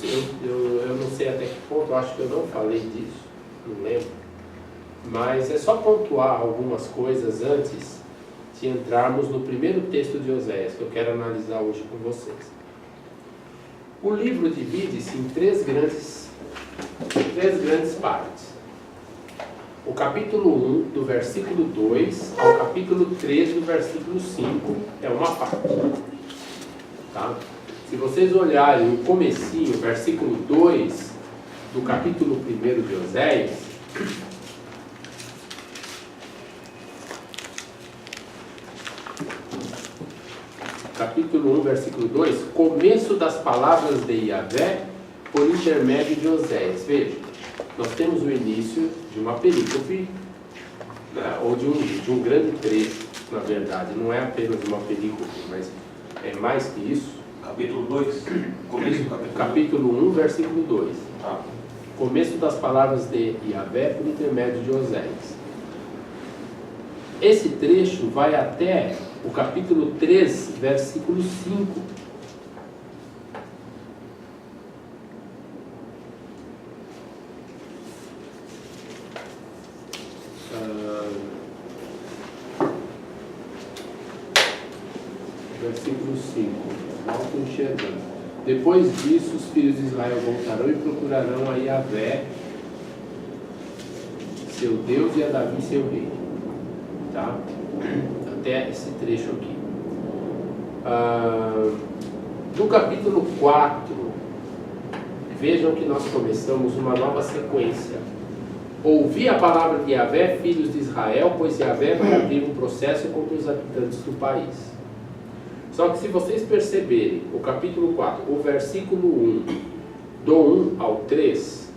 livros, eu não sei até que ponto, eu acho que eu não falei disso, não lembro, mas é só pontuar algumas coisas antes de entrarmos no primeiro texto de Oséias, que eu quero analisar hoje com vocês. O livro divide-se em três grandes partes. O capítulo 1, do versículo 2 ao capítulo 3, do versículo 5, é uma parte. Tá? Se vocês olharem o comecinho, versículo 2 do capítulo 1 de Oséias, capítulo 1, versículo 2, começo das palavras de Yahvé por intermédio de Oséias. Veja, nós temos o início de uma perícope, né, ou de um grande trecho, na verdade. Não é apenas uma perícope, mas é mais que isso. Capítulo 2, começo do capítulo 1, versículo 2. Ah. Começo das palavras de Yahvé por intermédio de Oséias. Esse trecho vai até o capítulo 3, versículo 5. Versículo 5. Volto enxergando. Depois disso, os filhos de Israel voltarão e procurarão a Yahvé, seu Deus, e a Davi, seu rei. Tá? Até esse trecho aqui. Do capítulo 4, vejam que nós começamos uma nova sequência. Ouvi a palavra de Yahvé, filhos de Israel, pois Yahvé vai abrir um processo contra os habitantes do país. Só que se vocês perceberem, o capítulo 4, o versículo 1, do 1 ao 3,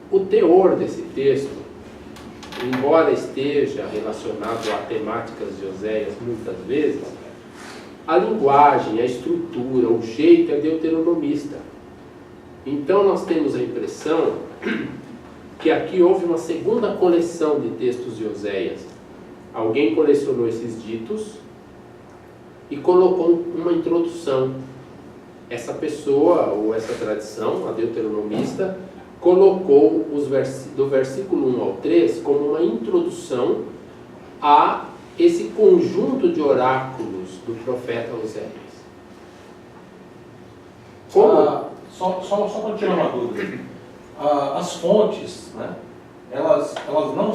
o teor desse texto, embora esteja relacionado a temáticas de Oséias muitas vezes, a linguagem, a estrutura, o jeito é deuteronomista. Então nós temos a impressão que aqui houve uma segunda coleção de textos de Oséias. Alguém colecionou esses ditos e colocou uma introdução. Essa pessoa, ou essa tradição, a deuteronomista, colocou do versículo 1 ao 3 como uma introdução a esse conjunto de oráculos do profeta Oséias. Só para tirar uma dúvida. As fontes, né, elas não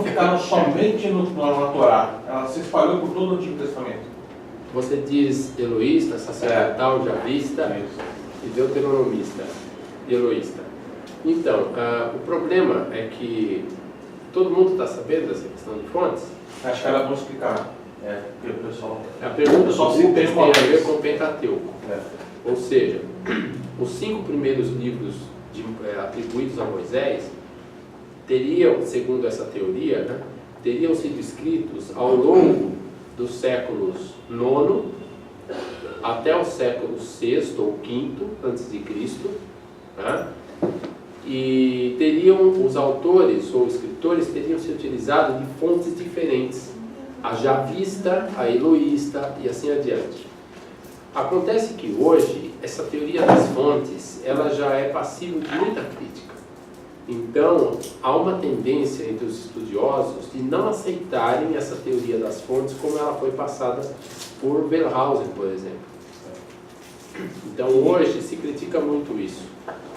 ficaram somente na Torá, elas se espalhou por todo o Antigo Testamento. Você diz eloísta, sacerdotal, javista e deuteronomista, eloísta. Então, o problema é que todo mundo está sabendo dessa questão de fontes? Acho que era bom explicar. Porque o pessoal... A pergunta só do se Rubens tem a ver vez com o Pentateuco. Ou seja, os 5 primeiros livros atribuídos a Moisés teriam, segundo essa teoria, né, teriam sido escritos ao longo dos séculos 9 até o século VI ou V antes de Cristo, né, e os autores ou escritores teriam se utilizado de fontes diferentes, a javista, a eloísta e assim adiante. Acontece que hoje essa teoria das fontes ela já é passível de muita crítica. Então há uma tendência entre os estudiosos de não aceitarem essa teoria das fontes como ela foi passada por Wellhausen, por exemplo. Então hoje se critica muito isso.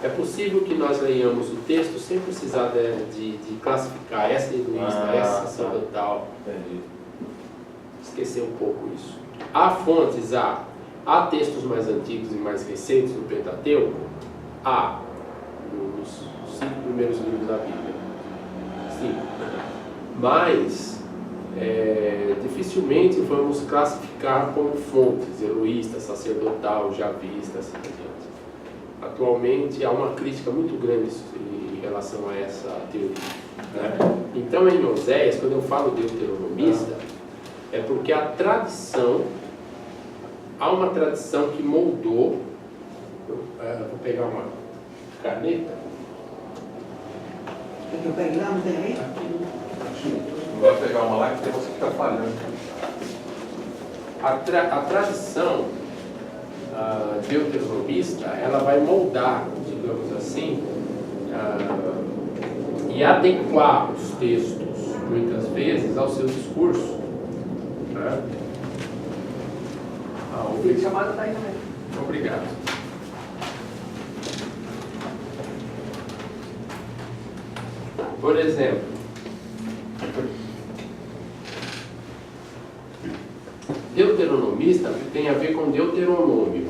É possível que nós leiamos o texto sem precisar de classificar essa eloísta, essa sacerdotal. Esquecer um pouco isso. Há fontes, há textos mais antigos e mais recentes do Pentateuco, há nos 5 primeiros livros da Bíblia. Sim. Mas dificilmente vamos classificar como fontes, eloísta, sacerdotal, javista, assim por diante. Atualmente há uma crítica muito grande em relação a essa teoria. Né? Então em Oséias, quando eu falo deuteronomista, é porque há uma tradição que moldou. Vou pegar uma caneta. Tem que pegar, não tem aí? Não vai pegar uma lá que você fica falhando. A tradição deuteronomista, ela vai moldar, digamos assim, e adequar os textos, muitas vezes, ao seu discurso. Né? Tem chamada tá aí também. Obrigado. Por exemplo, deuteronomista tem a ver com Deuteronômio.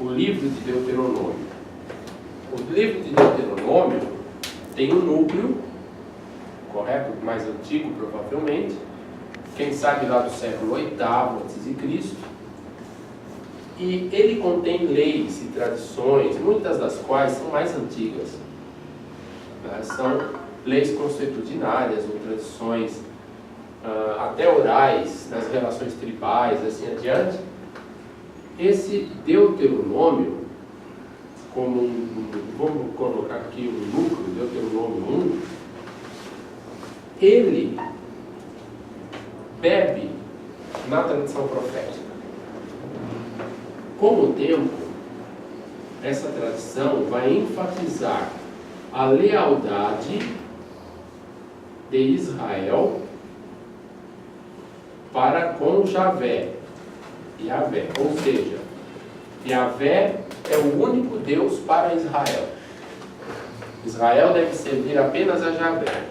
O livro de Deuteronômio. O livro de Deuteronômio tem um núcleo, correto? Mais antigo, provavelmente. Quem sabe lá do século VIII a.C. E ele contém leis e tradições, muitas das quais são mais antigas. São leis consuetudinárias ou tradições até orais, nas relações tribais, assim adiante. Esse Deuteronômio, vamos colocar aqui um núcleo, Deuteronômio 1, ele bebe na tradição profética. Com o tempo, essa tradição vai enfatizar a lealdade de Israel para com Javé, Yahvé. Ou seja, Yahvé é o único Deus para Israel. Israel deve servir apenas a Javé.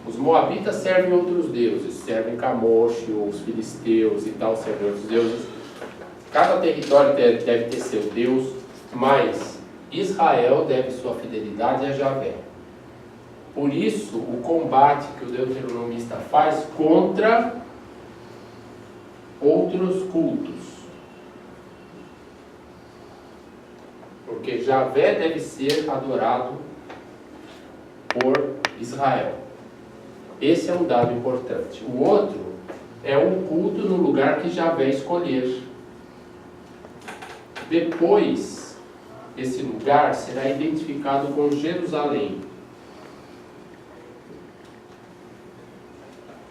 Os moabitas servem outros deuses, servem Camosh, ou os filisteus e tal, servem outros deuses. Cada território deve ter seu Deus, mas Israel deve sua fidelidade a Javé. Por isso, o combate que o deuteronomista faz contra outros cultos. Porque Javé deve ser adorado por Israel. Esse é um dado importante. O outro é um culto no lugar que Javé escolher. Depois, esse lugar será identificado com Jerusalém.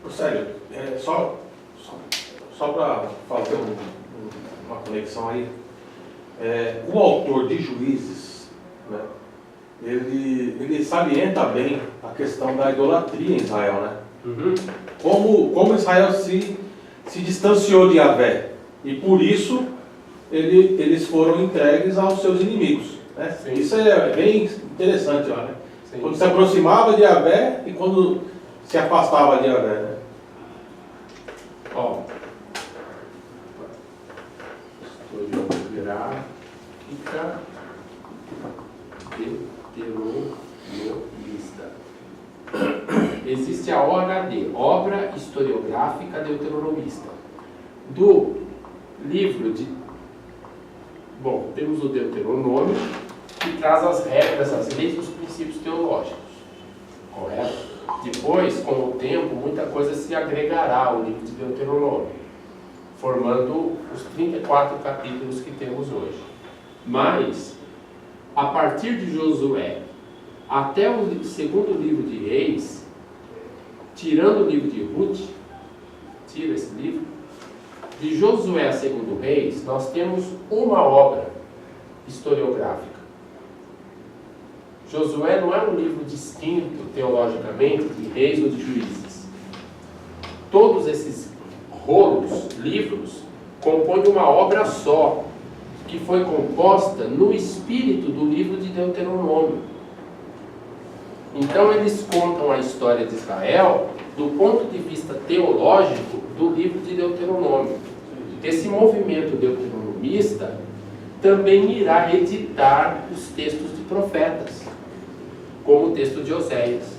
Sério, só para fazer uma conexão aí, o autor de Juízes, né, ele salienta bem a questão da idolatria em Israel, né? Uhum. Como Israel se distanciou de Yahvé, e por isso eles foram entregues aos seus inimigos, né? Isso é bem interessante, né? Quando se aproximava de Yahvé e quando se afastava de Yahvé, né? Ó, historiográfica deuteronomista. Existe a OHD, Obra Historiográfica Deuteronomista. Do livro de... Bom, temos o Deuteronômio, que traz as regras, as leis e os princípios teológicos. Correto? Depois, com o tempo, muita coisa se agregará ao livro de Deuteronômio, formando os 34 capítulos que temos hoje. Mas, a partir de Josué até o segundo livro de Reis, tirando o livro de Ruth, tira esse livro, de Josué a segundo Reis, nós temos uma obra historiográfica. Josué não é um livro distinto teologicamente de Reis ou de Juízes. Todos esses rolos, livros, compõem uma obra só, que foi composta no espírito do livro de Deuteronômio. Então eles contam a história de Israel do ponto de vista teológico do livro de Deuteronômio. Esse movimento deuteronomista também irá editar os textos de profetas, como o texto de Oséias.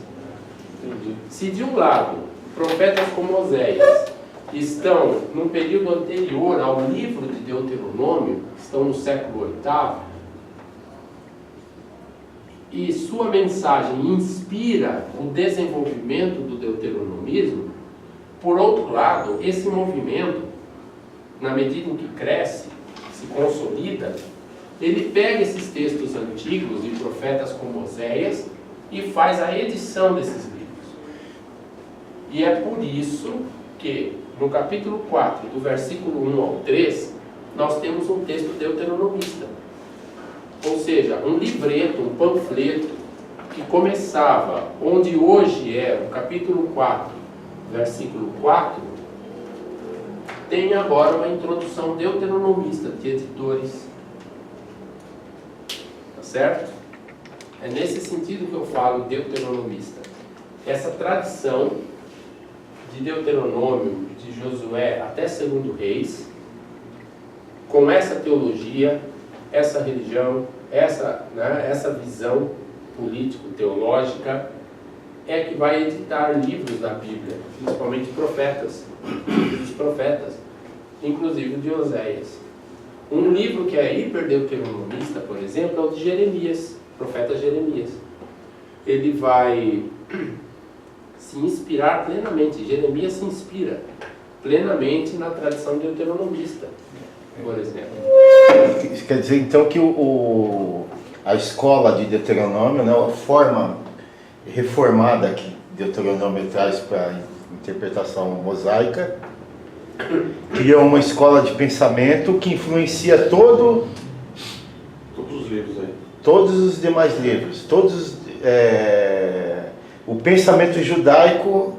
Se de um lado, profetas como Oséias estão num período anterior ao livro de Deuteronômio, estão no século VIII, e sua mensagem inspira o desenvolvimento do deuteronomismo, por outro lado, esse movimento, na medida em que cresce, se consolida, ele pega esses textos antigos de profetas como Oséias e faz a edição desses livros. E é por isso que no capítulo 4, do versículo 1 ao 3, nós temos um texto deuteronomista. Ou seja, um livreto, um panfleto, que começava onde hoje é o capítulo 4, versículo 4, tem agora uma introdução deuteronomista de editores. Tá certo? É nesse sentido que eu falo deuteronomista. Essa tradição de Deuteronômio, de Josué até 2 Reis, com essa teologia, essa religião, essa visão político-teológica, é que vai editar livros da Bíblia, principalmente profetas, os profetas, inclusive o de Oséias. Um livro que é hiperdeuteronomista, por exemplo, é o de Jeremias, profeta Jeremias. Ele vai se inspirar plenamente, Jeremias se inspira plenamente na tradição deuteronomista, por exemplo. Quer dizer, então, que a escola de Deuteronômio, né, a forma reformada que Deuteronômio traz para a interpretação mosaica, cria uma escola de pensamento que influencia todos os livros aí. Todos os demais livros, o pensamento judaico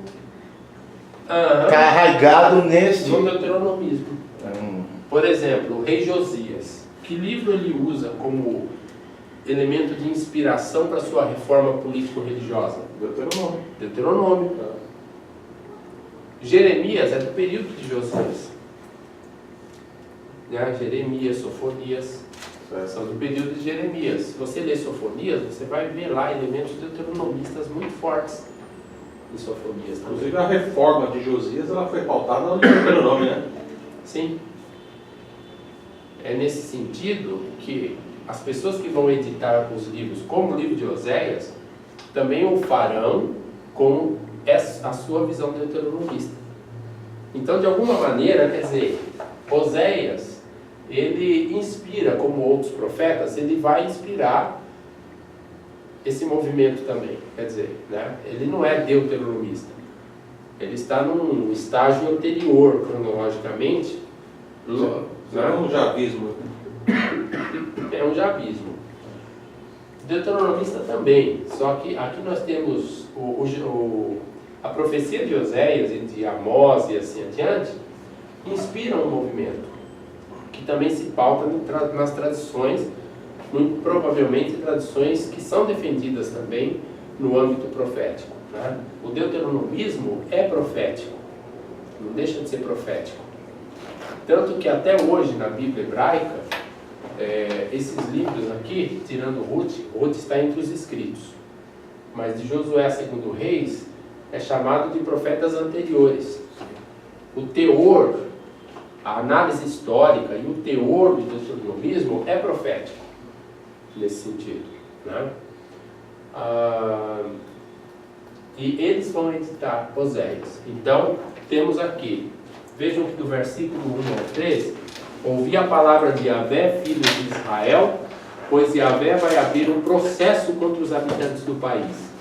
está arraigado no neste deuteronomismo. Por exemplo, o rei Josias, que livro ele usa como elemento de inspiração para sua reforma político-religiosa? Deuteronômio. Jeremias é do período de Josias. Jeremias, Sofonias, são do período de Jeremias. Se você ler Sofonias, você vai ver lá elementos deuteronomistas muito fortes em Sofonias também. Inclusive a reforma de Josias, ela foi pautada no Deuteronômio, né? Sim. É nesse sentido que as pessoas que vão editar os livros, como o livro de Oséias, também o farão com a sua visão deuteronomista. Então, de alguma maneira, quer dizer, Oséias, ele inspira, como outros profetas, ele vai inspirar esse movimento também. Quer dizer, ele não é deuteronomista. Ele está num estágio anterior, cronologicamente. É um javismo. É um javismo. Deuteronomista também, só que aqui nós temos a profecia de Oséias e de Amós e assim adiante, inspiram um movimento que também se pauta nas tradições, muito provavelmente tradições que são defendidas também no âmbito profético. O deuteronomismo é profético, não deixa de ser profético. Tanto que até hoje na Bíblia hebraica, esses livros aqui, tirando Ruth está entre os escritos, mas de Josué a 2 Reis é chamado de profetas anteriores. O teor, a análise histórica e o teor do deuteronomismo é profético, nesse sentido. E eles vão editar Oséias. Então, temos aqui, vejam que do versículo 1 ao 3, ouvi a palavra de Yahvé, filho de Israel, pois Yahvé vai abrir um processo contra os habitantes do país.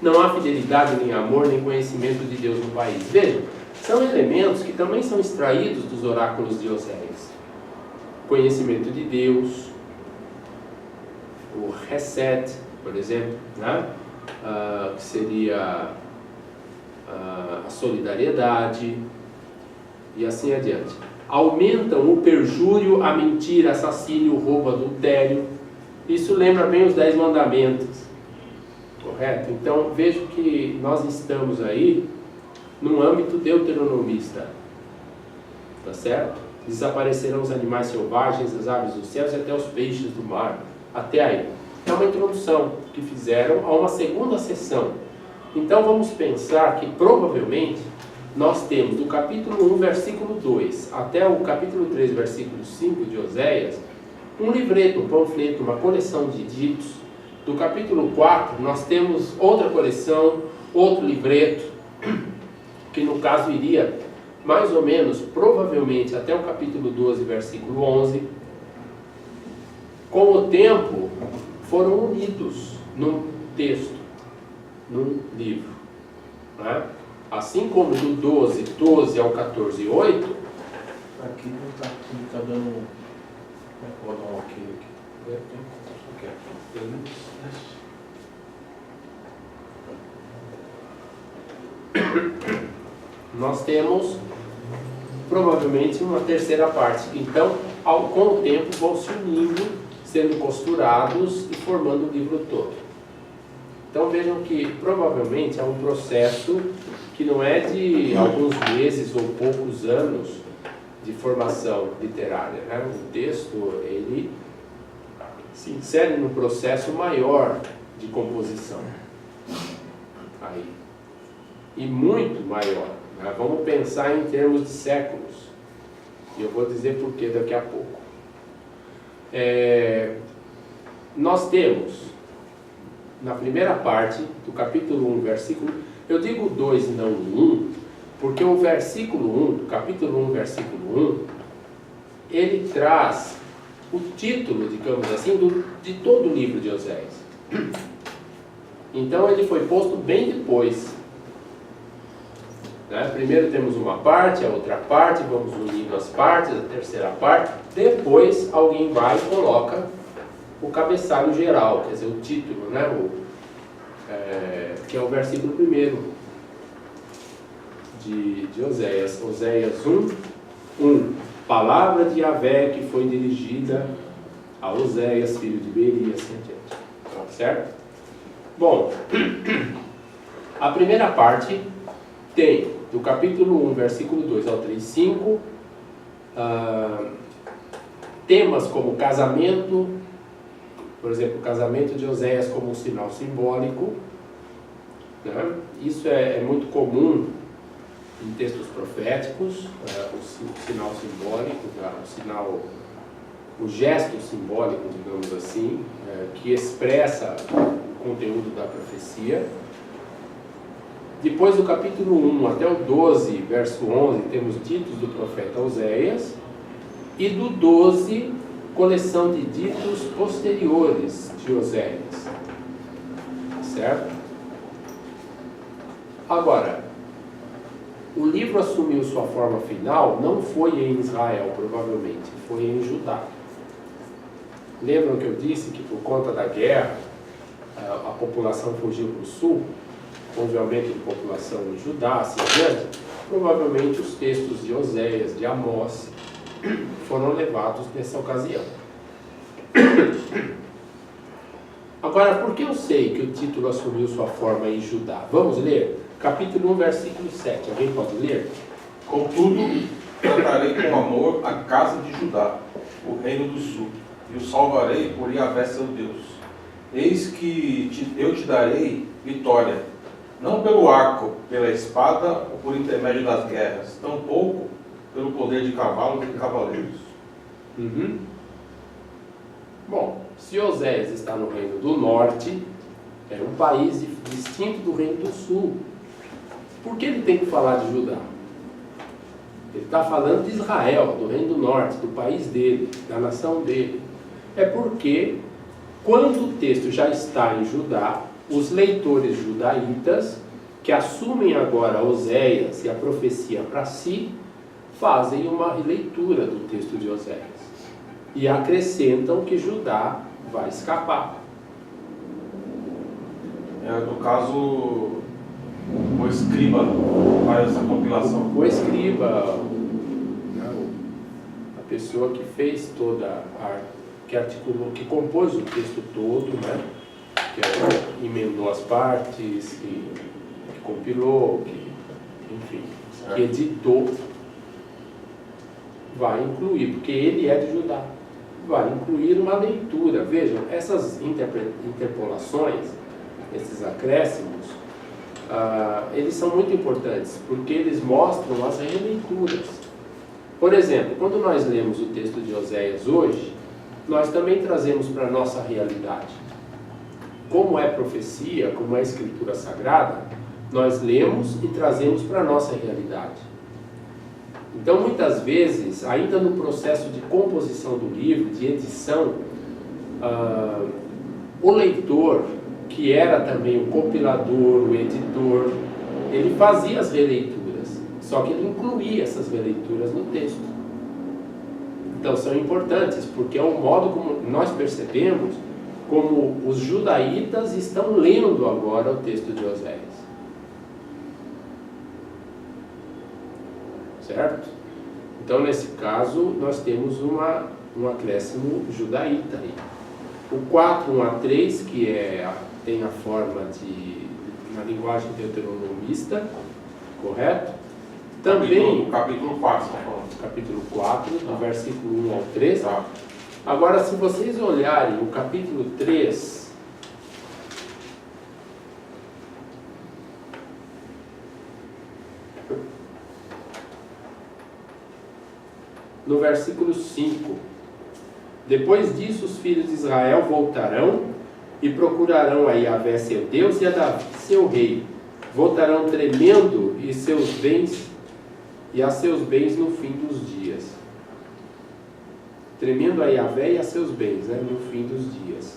Não há fidelidade, nem amor, nem conhecimento de Deus no país. Vejam, são elementos que também são extraídos dos oráculos de Oséias. Conhecimento de Deus, o Reset, por exemplo, que seria a solidariedade, e assim adiante. Aumentam o perjúrio, a mentira, assassínio, roubo, adultério. Isso lembra bem os 10 mandamentos. Correto? Então, vejo que nós estamos aí num âmbito deuteronomista. Tá certo? Desaparecerão os animais selvagens, as aves dos céus e até os peixes do mar. Até aí. É uma introdução que fizeram a uma segunda sessão. Então, vamos pensar que provavelmente nós temos do capítulo 1, versículo 2 até o capítulo 3, versículo 5 de Oséias, um livreto, um panfleto, uma coleção de ditos. Do capítulo 4, nós temos outra coleção, outro livreto, que no caso iria mais ou menos, provavelmente, até o capítulo 12, versículo 11. Com o tempo, foram unidos num texto, num livro. Assim como do 12 ao 14, 8, Aqui não tá dando. Vou dar um ok aqui. nós temos provavelmente uma terceira parte. Então, com o tempo, vão se unindo, sendo costurados e formando o livro todo. Então vejam que provavelmente é um processo que não é de alguns meses ou poucos anos de formação literária, né? O texto, ele se insere num processo maior de composição. Aí. E muito maior. Né? Vamos pensar em termos de séculos. E eu vou dizer por que daqui a pouco. Nós temos, na primeira parte do capítulo 1, versículo... Eu digo 2 e não 1, porque o versículo 1, do capítulo 1, versículo 1, ele traz o título, digamos assim, de todo o livro de Oséias. Então ele foi posto bem depois. Né? Primeiro temos uma parte, a outra parte, vamos unindo as partes, a terceira parte. Depois alguém vai e coloca o cabeçalho geral, quer dizer, o título, né? Que é o versículo 1 de Oséias. Oséias 1. Palavra de Yahvé que foi dirigida a Oséias, filho de Beri, assim adiante. Certo? Bom, a primeira parte tem, do capítulo 1, versículo 2 ao 3, 5, temas como casamento, por exemplo, o casamento de Oséias como um sinal simbólico. Né? Isso é muito comum em textos proféticos, o sinal simbólico, o gesto simbólico, digamos assim, que expressa o conteúdo da profecia. Depois do capítulo 1 até o 12, verso 11, temos ditos do profeta Oséias, e do 12, coleção de ditos posteriores de Oséias. Certo? Agora, o livro assumiu sua forma final, não foi em Israel, provavelmente, foi em Judá. Lembram que eu disse que por conta da guerra, a população fugiu para o sul? Houve aumento de população em Judá, assim adiante. Provavelmente os textos de Oséias, de Amós, foram levados nessa ocasião. Agora, por que eu sei que o título assumiu sua forma em Judá? Vamos ler? Capítulo 1, versículo 7. Alguém pode ler? Contudo, tratarei com amor a casa de Judá, o reino do sul, e o salvarei por Yahvé seu Deus. Eis que eu te darei vitória, não pelo arco, pela espada ou por intermédio das guerras, tampouco pelo poder de cavalos e cavaleiros. Bom, se Oséias está no reino do norte, é um país distinto do reino do sul. Por que ele tem que falar de Judá? Ele está falando de Israel, do reino do norte, do país dele, da nação dele. É porque, quando o texto já está em Judá, os leitores judaítas, que assumem agora Oséias e a profecia para si, fazem uma releitura do texto de Oséias e acrescentam que Judá vai escapar. No caso, o escriba faz essa compilação. O escriba, a pessoa que fez toda que articulou, que compôs o texto todo, né? Que emendou as partes, que compilou, enfim, que editou, vai incluir, porque ele é de Judá, vai incluir uma leitura. Vejam, essas interpolações, esses acréscimos, eles são muito importantes, porque eles mostram as releituras. Por exemplo, quando nós lemos o texto de Oséias hoje, nós também trazemos para a nossa realidade. Como é profecia, como é escritura sagrada, nós lemos e trazemos para a nossa realidade. Então, muitas vezes, ainda no processo de composição do livro, de edição, o leitor, que era também o compilador, o editor, ele fazia as releituras, só que ele incluía essas releituras no texto. Então são importantes, porque é um modo como nós percebemos como os judaítas estão lendo agora o texto de Oséias. Certo? Então, nesse caso, nós temos um acréscimo judaíta aí. O 4, 1 a 3, que tem a forma na linguagem deuteronomista, correto? Também, Capítulo 4, você está falando. capítulo 4, do versículo 1 ao 3. Tá. Agora, se vocês olharem o capítulo 3, no versículo 5, depois disso os filhos de Israel voltarão e procurarão a Yahvé seu Deus e a Davi seu rei. Voltarão tremendo a seus bens no fim dos dias. Tremendo a Yahvé e a seus bens, no fim dos dias.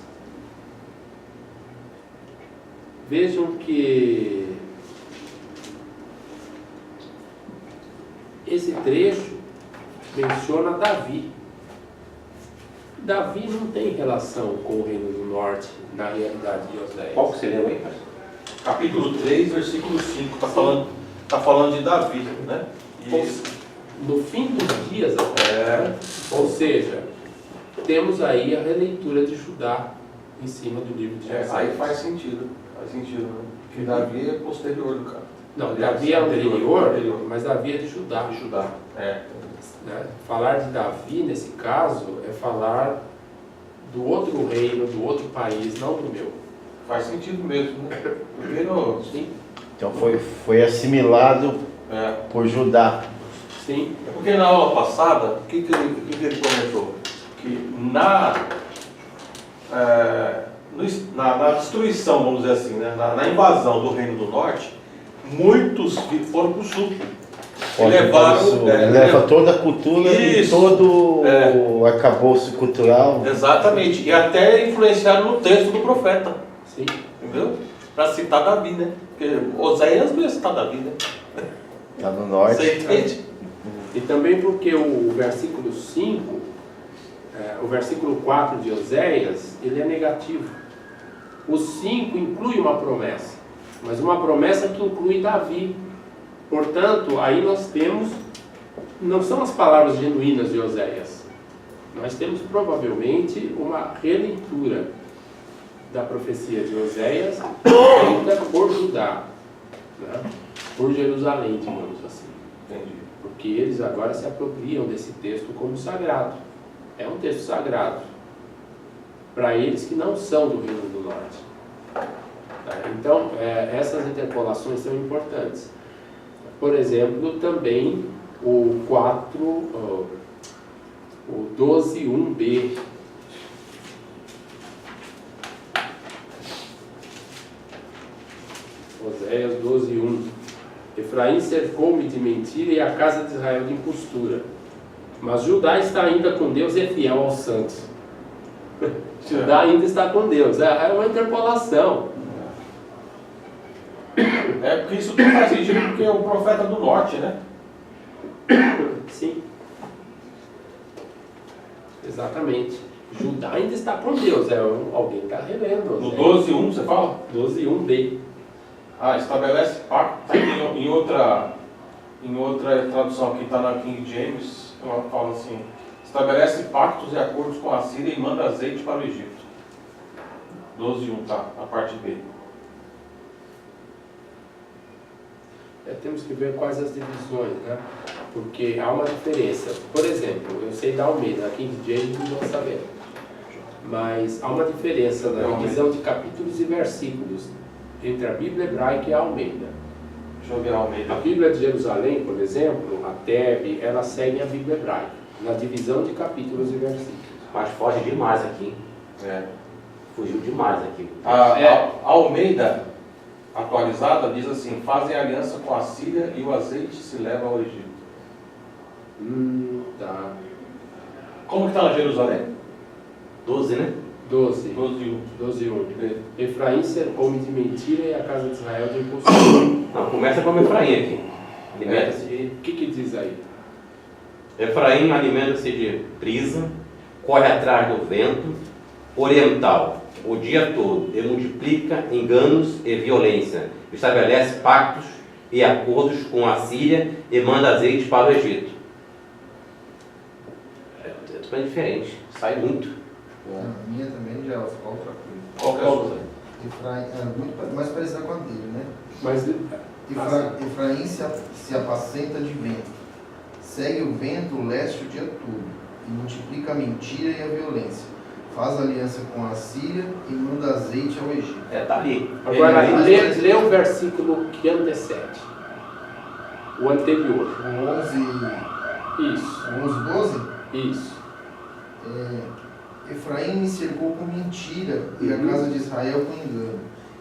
Vejam que esse trecho menciona Davi. Davi não tem relação com o Reino do Norte na realidade de Oséias. Qual que você leu aí, pai? Capítulo 3, versículo 5, está falando de Davi, né? No fim dos dias, ou seja, temos aí a releitura de Judá em cima do livro de Oséias. Aí faz sentido, né? Porque Davi é posterior do cara. Não, Davi é anterior, mas Davi é de Judá. De Judá, Né? Falar de Davi, nesse caso, é falar do outro reino, do outro país, não do meu. Faz sentido mesmo, né? Porque Sim. Então foi assimilado por Judá. Sim. É porque na aula passada, o que ele comentou? Que na destruição, vamos dizer assim, né? na invasão do Reino do Norte, muitos foram para o sul. Leva toda a cultura e todo o arcabouço cultural. Exatamente. E até influenciaram no texto do profeta. Sim. Entendeu? Para citar Davi, né? Porque Oséias não ia citar Davi, né? Está no norte. Você entende? E também porque o versículo 5, o versículo 4 de Oséias, ele é negativo. O 5 inclui uma promessa, mas uma promessa que inclui Davi. Portanto, aí nós temos, não são as palavras genuínas de Oséias, nós temos provavelmente uma releitura da profecia de Oséias feita por Judá, né? Por Jerusalém, digamos assim. Entendi. Porque eles agora se apropriam desse texto como sagrado. É um texto sagrado para eles que não são do Reino do Norte. Então, essas interpolações são importantes. Por exemplo, também o 12:1b. Oséias 12:1. Efraim cercou-me de mentira e a casa de Israel de impostura. Mas Judá está ainda com Deus e é fiel aos santos. Judá ainda está com Deus. É uma interpolação. Porque isso tudo faz sentido porque é o profeta do norte, né? Sim. Exatamente. Judá ainda está com Deus. Alguém está relendo. No 12:1 você fala? 12:1b. Estabelece pacto. Tá em outra tradução aqui, está na King James, ela fala assim: estabelece pactos e acordos com a Síria e manda azeite para o Egito. 12:1, tá? A parte B. Temos que ver quais as divisões, né? Porque há uma diferença. Por exemplo, eu sei da Almeida, na King James não vou saber. Mas há uma diferença na divisão de capítulos e versículos entre a Bíblia hebraica e a Almeida. Deixa eu ver a Almeida. A Bíblia de Jerusalém, por exemplo, a Teb, ela segue a Bíblia hebraica, na divisão de capítulos e versículos. Mas foge demais aqui. Fugiu demais aqui. A Almeida atualizada diz assim: fazem aliança com a Síria e o azeite se leva ao Egito. Tá. Como que está na Jerusalém? 12, né? 12. 12:1. 12:1. Efraim cercou-me de mentira e a casa de Israel de impostura. Não, começa com Efraim aqui. Alimenta-se de... O que diz aí? Efraim alimenta-se de brisa, corre atrás do vento oriental o dia todo e multiplica enganos e violência. Estabelece pactos e acordos com a Síria e manda azeite para o Egito. É totalmente diferente, sai muito. A minha também já é outra coisa. Qual que é a outra? Efraim, muito mais parecida com a dele, né? Mas Efraim se apacenta de vento, segue o vento leste o dia todo, e multiplica a mentira e a violência, faz aliança com a Síria e manda azeite ao Egito. Tá ali. agora lê o versículo que antecede. O anterior. O 11, Isso. 12, Isso. Efraim me cercou com mentira e a casa de Israel com engano,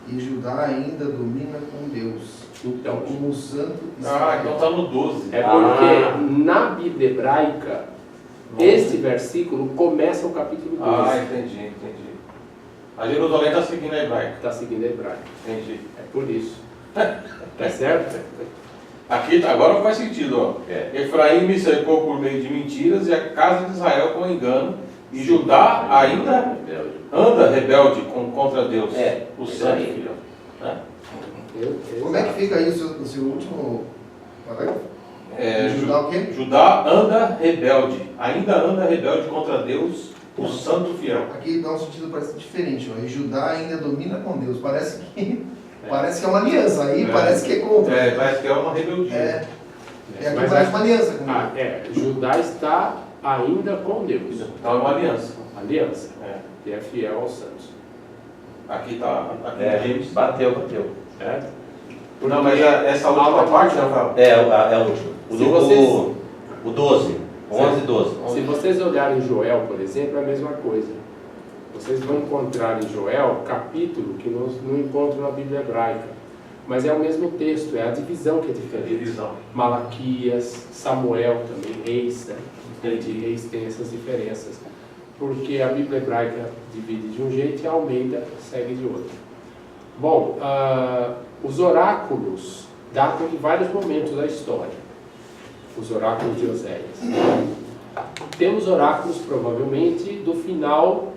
e Judá ainda domina com Deus, Então, como o santo Israel. Ah, então está no 12. é porque na Bíblia hebraica, este versículo começa o capítulo 12. Ah, entendi. A Jerusalém está seguindo a hebraica. Está seguindo a hebraica. Entendi. É por isso. Tá certo? Aqui, agora faz sentido, ó. Efraim me cercou por meio de mentiras e a casa de Israel com engano, e Judá ainda anda rebelde contra Deus, o santo filho. Né? Como é que fica isso no seu último parágrafo? Judá o quê? Judá anda rebelde, ainda anda rebelde contra Deus, o santo fiel. Aqui dá um sentido parece diferente, ó. E Judá ainda domina com Deus. Parece que é uma aliança, aí parece que é contra. Parece que é uma rebeldia. Aqui parece uma aliança com Deus. Judá está ainda com Deus. Então é uma aliança. Aliança. E é fiel aos santos. Aqui está. Bateu. Certo? Não, mas essa última parte, Rafael? É a última. Se vocês- O 12. 11 e 12. Se vocês olharem Joel, por exemplo, é a mesma coisa. Vocês vão encontrar em Joel capítulo que não encontram na Bíblia hebraica. Mas é o mesmo texto, é a divisão que é diferente. Malaquias, Samuel também, Reis, né? De Reis tem essas diferenças. Porque a Bíblia hebraica divide de um jeito e a Almeida segue de outro. Bom, os oráculos datam de vários momentos da história. Os oráculos de Oséias. Temos oráculos, provavelmente, do final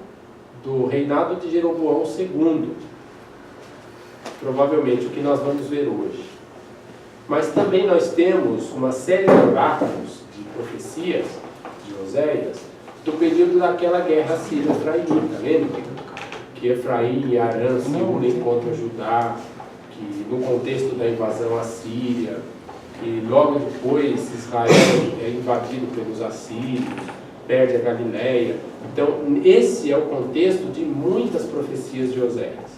do reinado de Jeroboão II. Provavelmente o que nós vamos ver hoje. Mas também nós temos uma série de oráculos, de profecias de Oséias, do período daquela guerra sírio-efraimita, lembra? Que Efraim e Arã se unem contra Judá, que no contexto da invasão assíria, que logo depois Israel é invadido pelos assírios, perde a Galileia. Então, esse é o contexto de muitas profecias de Oséias.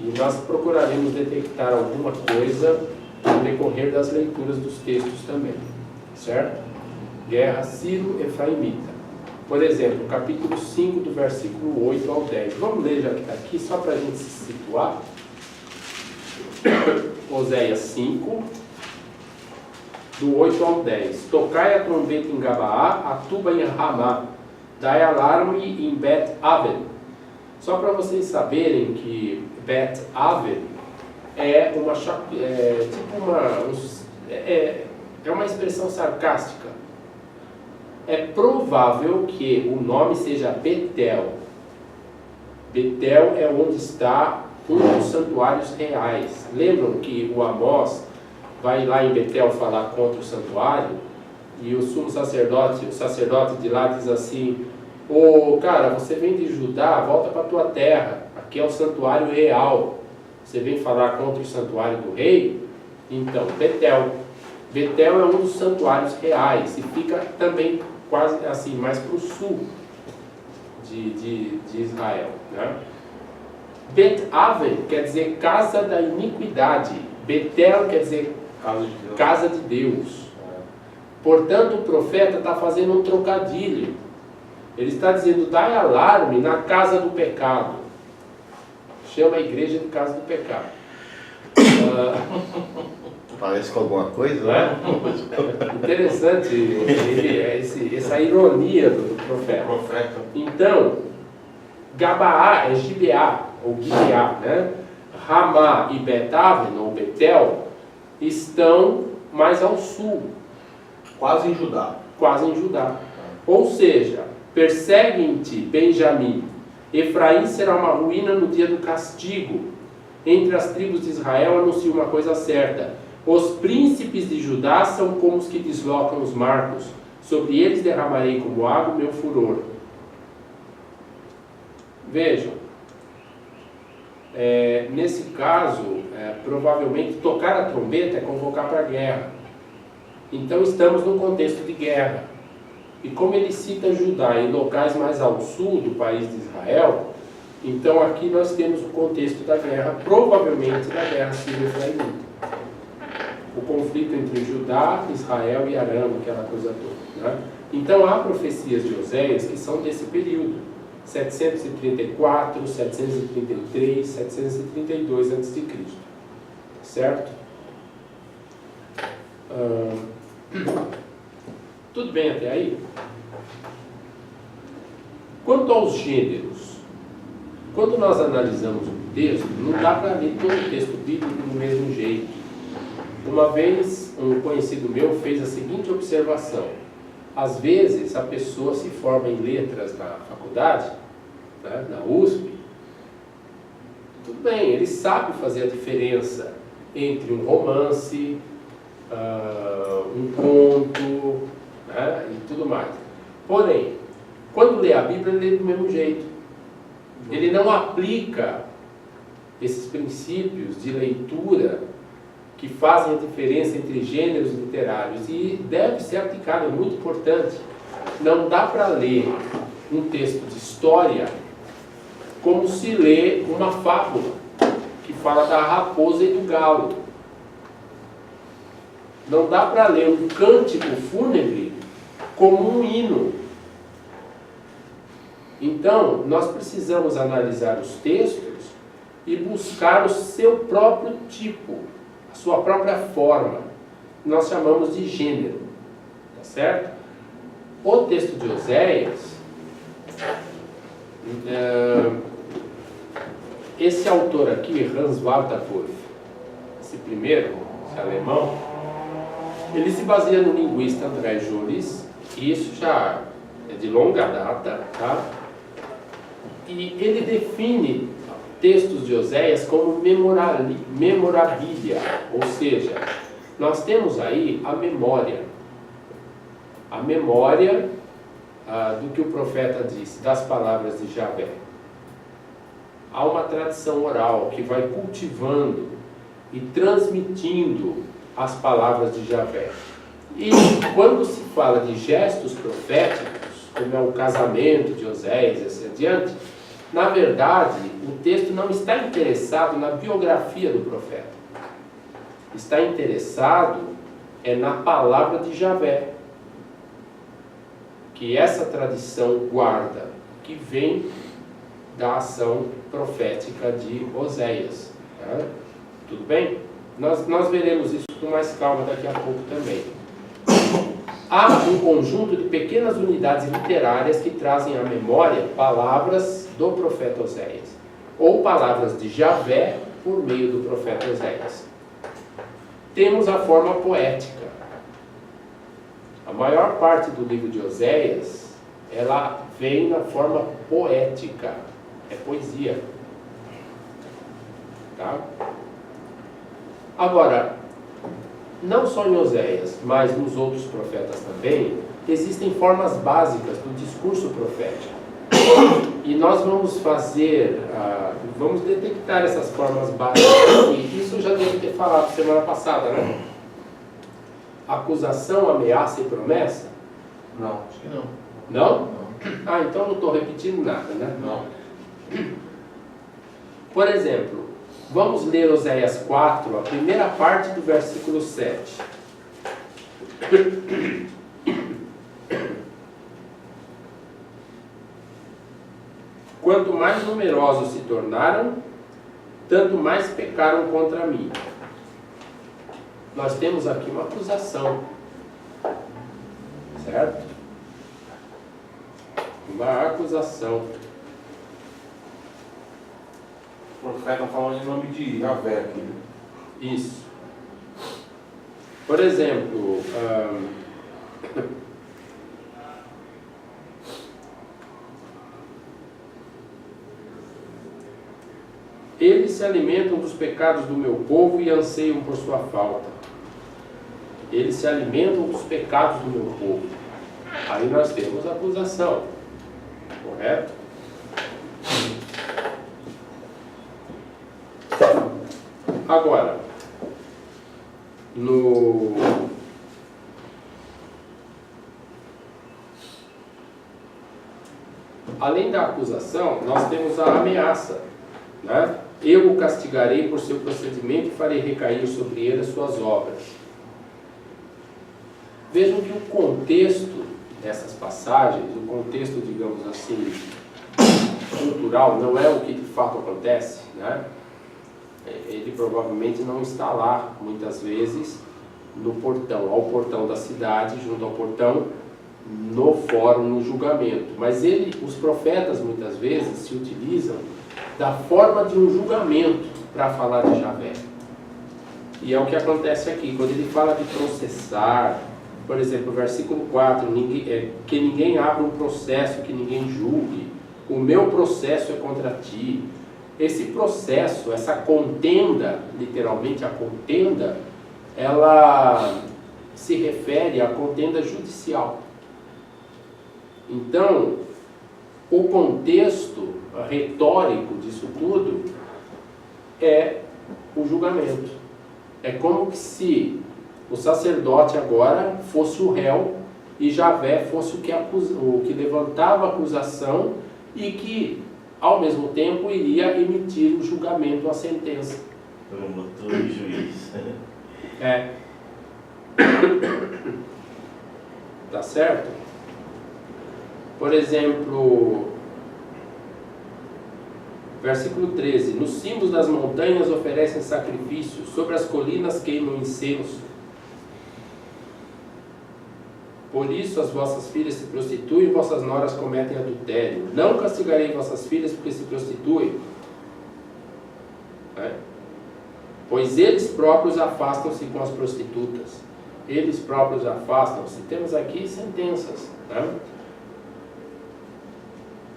E nós procuraremos detectar alguma coisa no decorrer das leituras dos textos também, certo? Guerra sírio-efraimita. Por exemplo, capítulo 5, do versículo 8 ao 10. Vamos ler já que está aqui, só para a gente se situar. Oséias 5, do 8 ao 10. Tocai a trombeta em Gabaá, a tuba em Ramá, dai alarme em Bet-Aven. Só para vocês saberem que Bet-Aven é uma expressão sarcástica. É provável que o nome seja Betel. Betel é onde está um dos santuários reais. Lembram que o Amós vai lá em Betel falar contra o santuário e o sumo sacerdote, o sacerdote de lá diz assim: cara, você vem de Judá, volta para a tua terra, aqui é o santuário real, você vem falar contra o santuário do rei? Então, Betel é um dos santuários reais e fica também quase assim, mais para o sul de Israel, né? Bet-Aven quer dizer casa da iniquidade, Betel quer dizer casa de Deus. Portanto, o profeta está fazendo um trocadilho. Ele está dizendo: dai alarme na casa do pecado. Chama a igreja de casa do pecado. Parece com alguma coisa, Não é? Interessante essa ironia do profeta. Então, Gabaá é Gibeá, ou Gibeá, né? Ramá e Betaven, ou Betel, estão mais ao sul, Quase em Judá. quase em Judá. Ou seja, perseguem-te, Benjamim. Efraim será uma ruína no dia do castigo. Entre as tribos de Israel anuncia uma coisa certa. Os príncipes de Judá são como os que deslocam os marcos. Sobre eles derramarei como água o meu furor. Vejam, nesse caso, provavelmente tocar a trombeta é convocar para a guerra. Então estamos num contexto de guerra. E como ele cita Judá em locais mais ao sul do país de Israel, então aqui nós temos o contexto da guerra, provavelmente da guerra sírio-israelita. O conflito entre Judá, Israel e Aram, aquela coisa toda, né? Então há profecias de Oséias que são desse período, 734, 733, 732 a.C. Certo? Tudo bem até aí? Quanto aos gêneros, quando nós analisamos o texto, não dá para ler todo o texto bíblico do mesmo jeito. Uma vez, um conhecido meu fez a seguinte observação: às vezes a pessoa se forma em letras na faculdade, né, na USP, tudo bem, ele sabe fazer a diferença entre um romance, um conto, né, e tudo mais. Porém, quando lê a Bíblia, ele lê do mesmo jeito. Ele não aplica esses princípios de leitura que fazem a diferença entre gêneros literários, e deve ser aplicado, é muito importante. Não dá para ler um texto de história como se lê uma fábula que fala da raposa e do galo. Não dá para ler um cântico fúnebre como um hino. Então, nós precisamos analisar os textos e buscar o seu próprio tipo, a sua própria forma. Nós chamamos de gênero, tá certo? O texto de Oséias, esse autor aqui, Hans Walterwolf, esse primeiro, esse alemão, ele se baseia no linguista André Jolis, e isso já é de longa data, tá? E ele define textos de Oséias como memorabilia, ou seja, nós temos aí a memória do que o profeta disse, das palavras de Javé. Há uma tradição oral que vai cultivando e transmitindo as palavras de Javé. E quando se fala de gestos proféticos, como é o casamento de Oséias e assim adiante, na verdade, o texto não está interessado na biografia do profeta. Está interessado na palavra de Javé, que essa tradição guarda, que vem da ação profética de Oséias. Tá? Tudo bem? Nós veremos isso com mais calma daqui a pouco também. Há um conjunto de pequenas unidades literárias que trazem à memória palavras do profeta Oséias, ou palavras de Javé por meio do profeta Oséias. Temos a forma poética. A maior parte do livro de Oséias, ela vem na forma poética, é poesia. Tá? Agora, não só em Oséias, mas nos outros profetas também, existem formas básicas do discurso profético. E nós vamos vamos detectar essas formas básicas. E isso eu já devo ter falado semana passada, né? Acusação, ameaça e promessa? Não, acho que não. Não? Ah, então eu não estou repetindo nada, né? Não. Por exemplo, vamos ler Oséias 4, a primeira parte do versículo 7. Quanto mais numerosos se tornaram, tanto mais pecaram contra mim. Nós temos aqui uma acusação, certo? Uma acusação. profeta falando em nome de Yahvé aqui. Isso. Por exemplo, eles se alimentam dos pecados do meu povo e anseiam por sua falta. Eles se alimentam dos pecados do meu povo. Aí nós temos a acusação. Correto? Agora, além da acusação, nós temos a ameaça, né? Eu o castigarei por seu procedimento e farei recair sobre ele as suas obras. Vejam que o contexto dessas passagens, o contexto, digamos assim, cultural, não é o que de fato acontece, né? Ele provavelmente não está lá, muitas vezes, no portão, ao portão da cidade, junto ao portão, no fórum, no julgamento. Mas os profetas, muitas vezes, se utilizam da forma de um julgamento para falar de Javé. E é o que acontece aqui, quando ele fala de processar, por exemplo, versículo 4, que ninguém abra um processo, que ninguém julgue, o meu processo é contra ti. Esse processo, essa contenda, literalmente a contenda, ela se refere à contenda judicial. Então, o contexto retórico disso tudo é o julgamento. É como se o sacerdote agora fosse o réu e Javé fosse o que levantava a acusação e que, ao mesmo tempo, iria emitir o julgamento, a sentença. Promotor e juiz. É. Tá certo? Por exemplo, versículo 13: nos cimos das montanhas oferecem sacrifícios, sobre as colinas queimam incenso. Por isso as vossas filhas se prostituem e vossas noras cometem adultério. Não castigarei vossas filhas porque se prostituem. Pois eles próprios afastam-se com as prostitutas. Eles próprios afastam-se. Temos aqui sentenças. Né?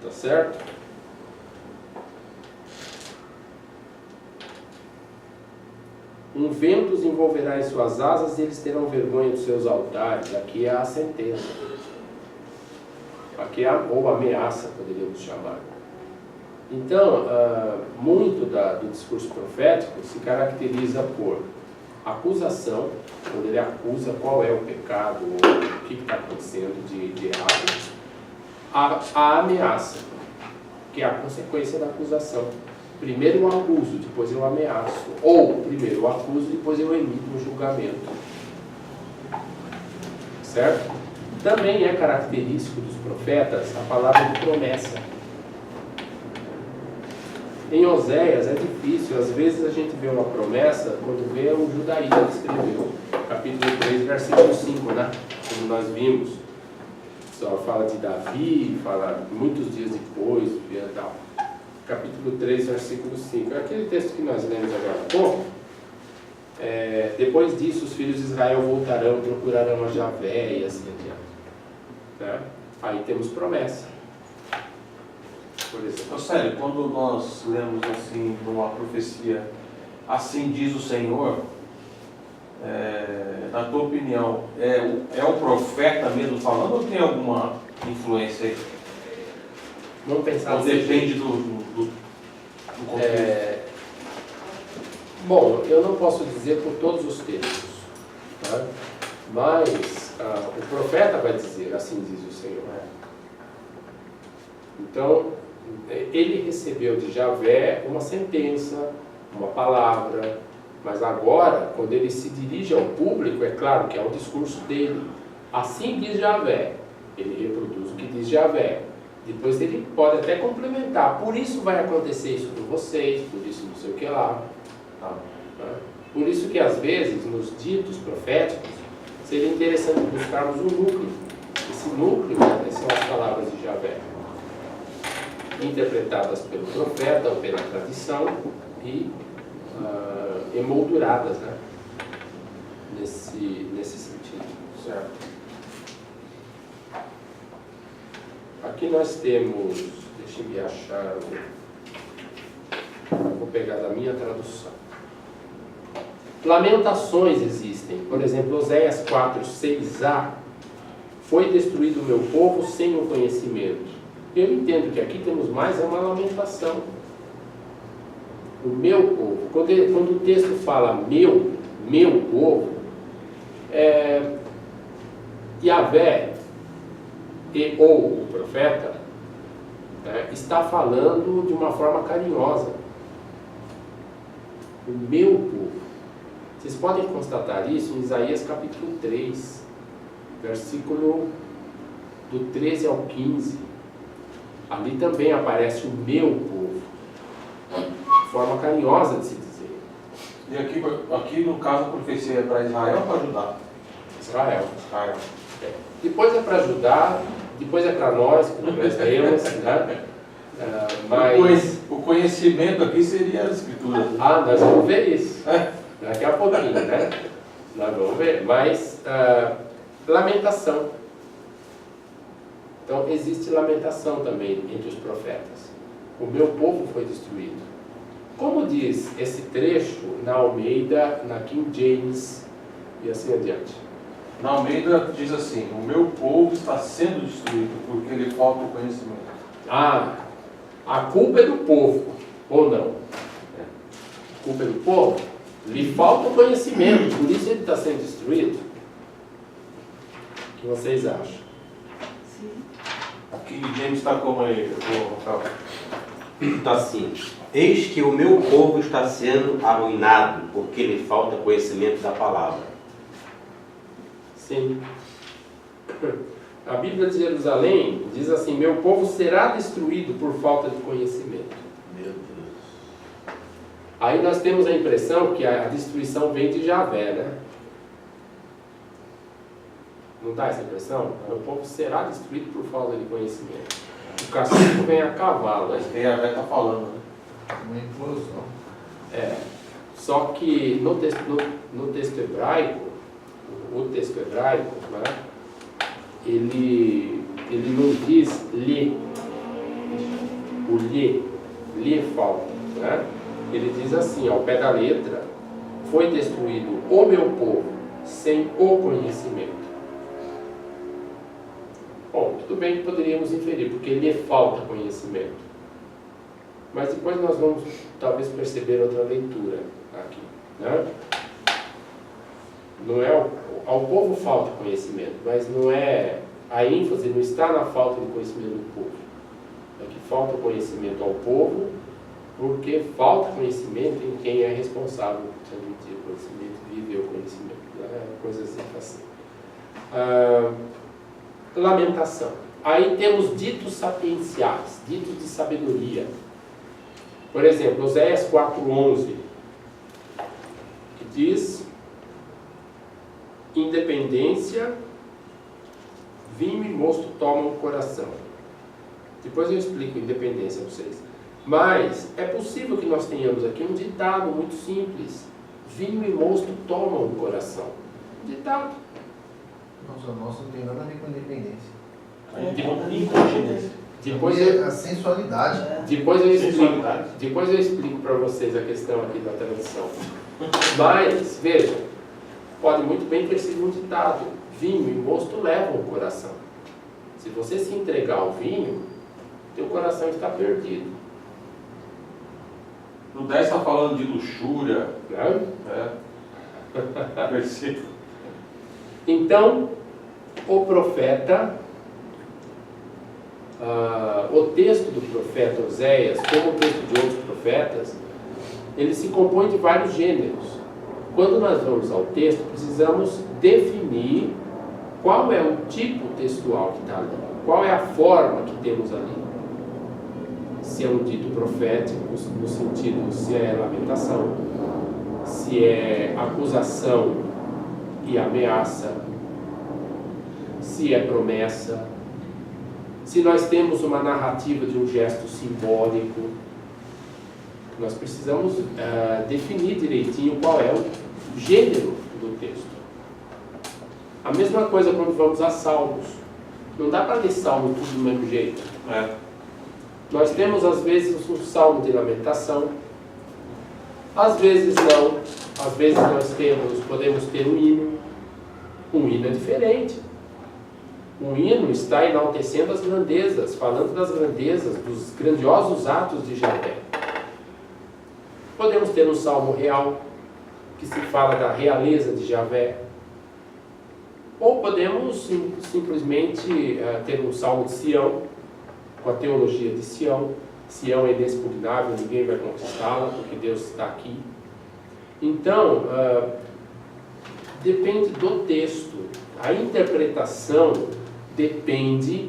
Tá certo? Um vento os envolverá em suas asas e eles terão vergonha dos seus altares. Aqui é a sentença. Aqui é ou ameaça, poderíamos chamar. Então, muito do discurso profético se caracteriza por acusação, quando ele acusa qual é o pecado, ou o que está acontecendo de errado. A ameaça, que é a consequência da acusação. Primeiro eu acuso, depois eu ameaço. Ou, primeiro eu acuso, depois eu emito um julgamento. Certo? Também é característico dos profetas a palavra de promessa. Em Oséias é difícil, às vezes a gente vê uma promessa quando vê o Judaíta que escreveu. Capítulo 3, versículo 5, né? Como nós vimos. Só fala de Davi, fala muitos dias depois, e tal. Capítulo 3, versículo 5. É aquele texto que nós lemos agora há pouco. Depois disso, os filhos de Israel voltarão, procurarão a Javé e assim adiante. Né? Aí temos promessa. Por exemplo. Sério, quando nós lemos assim, numa profecia, assim diz o Senhor, na tua opinião, é o profeta mesmo falando ou tem alguma influência aí? Vamos pensar ou depende do contexto? Bom, eu não posso dizer por todos os textos, tá? Mas o profeta vai dizer, assim diz o Senhor. Então, ele recebeu de Javé uma sentença, uma palavra, mas agora, quando ele se dirige ao público, é claro que é o discurso dele. Assim diz Javé, ele reproduz o que diz Javé. Depois ele pode até complementar, por isso vai acontecer isso com vocês, por isso não sei o que lá. Por isso que às vezes, nos ditos proféticos, seria interessante buscarmos um núcleo. Esse núcleo são as palavras de Javé. interpretadas pelo profeta ou pela tradição e emolduradas, né? Nesse sentido, certo? Aqui nós temos, deixa eu me achar, vou pegar da minha tradução. Lamentações existem, por exemplo, Oséias 4, 6a, foi destruído o meu povo sem o conhecimento. Eu entendo que aqui temos mais uma lamentação. O meu povo, quando o texto fala meu povo, Yahvé ou o profeta está falando de uma forma carinhosa. O meu povo. Vocês podem constatar isso em Isaías capítulo 3, versículo do 13 ao 15. Ali também aparece o meu povo. Forma carinhosa de se dizer. E aqui no caso a profecia é para Israel ou para Judá? Israel. Israel. Depois é para Judá, depois é para nós, que nós lemos, né? Mas O conhecimento aqui seria as escrituras. nós vamos ver isso daqui a pouquinho, né? Nós vamos ver. Mas lamentação. Então existe lamentação também entre os profetas. O meu povo foi destruído. Como diz esse trecho na Almeida, na King James e assim adiante? Na Almeida diz assim: o meu povo está sendo destruído porque lhe falta o conhecimento. A culpa é do povo, ou não? A culpa é do povo? Lhe falta o conhecimento, por isso ele está sendo destruído? O que vocês acham? Aqui James está como aí, Está assim: eis que o meu povo está sendo arruinado, porque lhe falta conhecimento da palavra. Sim. A Bíblia de Jerusalém diz assim: meu povo será destruído por falta de conhecimento. Meu Deus. Aí nós temos a impressão que a destruição vem de Javé, né? Não dá essa impressão? Meu povo será destruído por falta de conhecimento. O castigo vem a cavalo, né? quem a está falando, né? Uma implosão. Só que no texto hebraico, o texto hebraico, né, ele não diz lhe, o lhe falta, né? Ele diz assim, ao pé da letra: foi destruído o meu povo sem o conhecimento. Bom, tudo bem que poderíamos inferir, porque lhe falta conhecimento. Mas depois nós vamos talvez perceber outra leitura aqui, né? Não é ao povo falta conhecimento, mas não é, a ênfase não está na falta de conhecimento do povo. É que falta conhecimento ao povo, porque falta conhecimento em quem é responsável por transmitir o conhecimento e viver o conhecimento, né? Coisas assim. Lamentação. Aí temos ditos sapienciais, ditos de sabedoria. Por exemplo, Oséias 4:11, que diz: independência, vinho e mosto tomam o coração. Depois eu explico independência a vocês. Mas é possível que nós tenhamos aqui um ditado muito simples: vinho e mosto tomam o coração. Ditado. Nossa, não tem nada a ver com independência. Incontinência. Depois A sensualidade. Depois eu explico para vocês a questão aqui da tradução. Mas, veja, pode muito bem ter sido um ditado: vinho e mosto levam o coração. Se você se entregar ao vinho, teu coração está perdido. No 10 está falando de luxúria. Né? Versículo. Então, o profeta, o texto do profeta Oséias, como o texto de outros profetas, ele se compõe de vários gêneros. Quando nós vamos ao texto, precisamos definir qual é o tipo textual que está ali, qual é a forma que temos ali. Se é um dito profético, no sentido se é lamentação, se é acusação e ameaça, se é promessa, se nós temos uma narrativa de um gesto simbólico. Nós precisamos definir direitinho qual é o gênero do texto. A mesma coisa quando vamos a Salmos. Não dá para ler Salmo tudo do mesmo jeito. Nós temos às vezes um salmo de lamentação, às vezes não. Às vezes nós podemos ter um hino. Um hino é diferente. Um hino está enaltecendo as grandezas, falando das grandezas, dos grandiosos atos de Javé. Podemos ter um salmo real, que se fala da realeza de Javé. Ou podemos simplesmente ter um salmo de Sião, com a teologia de Sião. Sião é inexpugnável, ninguém vai conquistá-la, porque Deus está aqui. Então, depende do texto. A interpretação depende